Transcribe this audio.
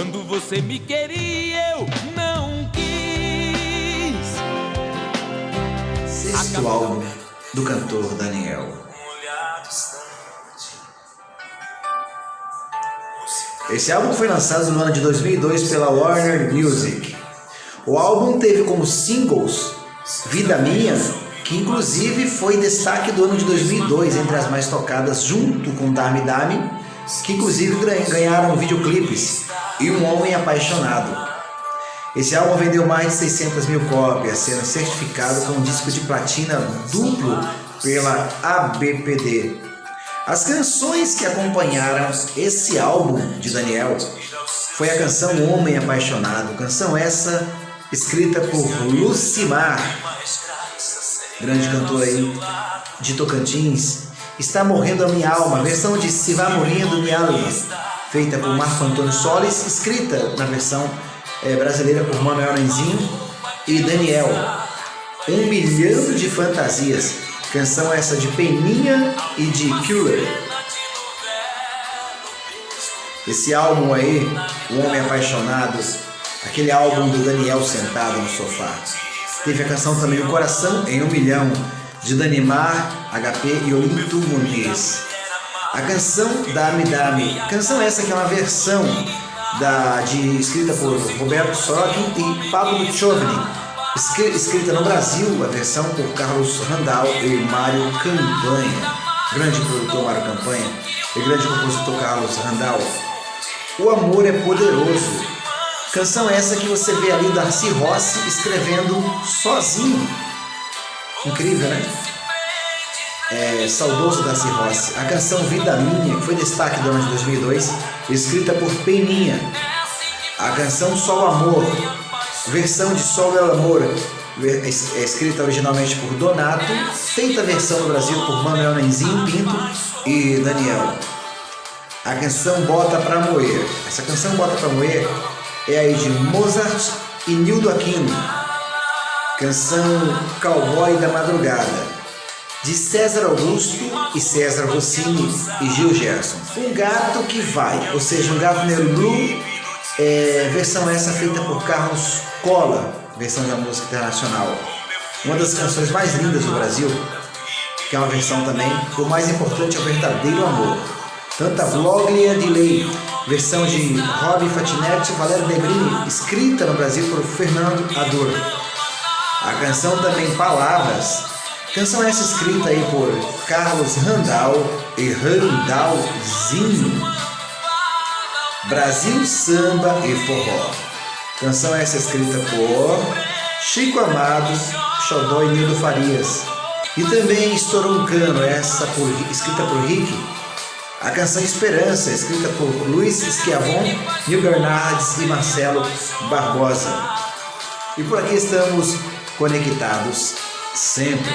Quando você me queria, eu não quis. Sexto álbum do cantor Daniel. Esse álbum foi lançado no ano de 2002 pela Warner Music. O álbum teve como singles Vida Minha, que inclusive foi destaque do ano de 2002 entre as mais tocadas, junto com Dame Dame, que inclusive ganharam videoclipes, e Um Homem Apaixonado. Esse álbum vendeu mais de 600 mil cópias, sendo certificado com um disco de platina duplo pela ABPD. As canções que acompanharam esse álbum de Daniel foi a canção Homem Apaixonado, canção essa escrita por Lucimar, grande cantor aí de Tocantins. Está Morrendo a Minha Alma, versão de Se Vá Morrendo Minha Alma, feita por Marco Antônio Solis, escrita na versão brasileira por Manuel Nanzinho e Daniel. 1 Milhão de Fantasias, canção essa de Peninha e de Killer. Esse álbum aí, O Homem Apaixonado, aquele álbum do Daniel sentado no sofá. Teve a canção também O Coração em 1 Milhão, de Danimar, HP e Olinto Muniz. A canção Dame Dame, canção essa que é uma versão escrita por Roberto Sorocking e Pablo Chovny, escrita no Brasil, a versão por Carlos Randall e Mário Campanha, grande produtor Mário Campanha e grande compositor Carlos Randall. O Amor é Poderoso, canção essa que você vê ali Darcy Rossi escrevendo sozinho. Incrível, né? Saudoso Darcy Rossi. A canção Vida Minha, que foi destaque do ano de 2002, escrita por Peninha. A canção Só o Amor, versão de Só o Amor, escrita originalmente por Donato, feita a versão no Brasil por Manuel Nanzinho Pinto e Daniel. A canção Bota Pra Moer. Essa canção Bota Pra Moer é aí de Mozart e Nildo Aquino. Canção Cowboy da Madrugada, de César Augusto e César Rossini e Gil Gerson. Um Gato que Vai, ou seja, Um Gato Negro Blue, versão essa feita por Carlos Cola, versão da música internacional. Uma das canções mais lindas do Brasil, que é uma versão também, o mais importante é o verdadeiro amor. Canta Vloglia de Lei, versão de Rob Fatinetti e Valério Negrini, escrita no Brasil por Fernando Ador. A canção também Palavras, canção essa escrita aí por Carlos Randall e Randallzinho. Brasil, Samba e Forró, canção essa escrita por Chico Amado, Xodó e Nildo Farias. E também Estourou um Cano, essa escrita por Rick. A canção Esperança, escrita por Luiz Schiavon, Nil Bernardes e Marcelo Barbosa. E por aqui estamos conectados sempre.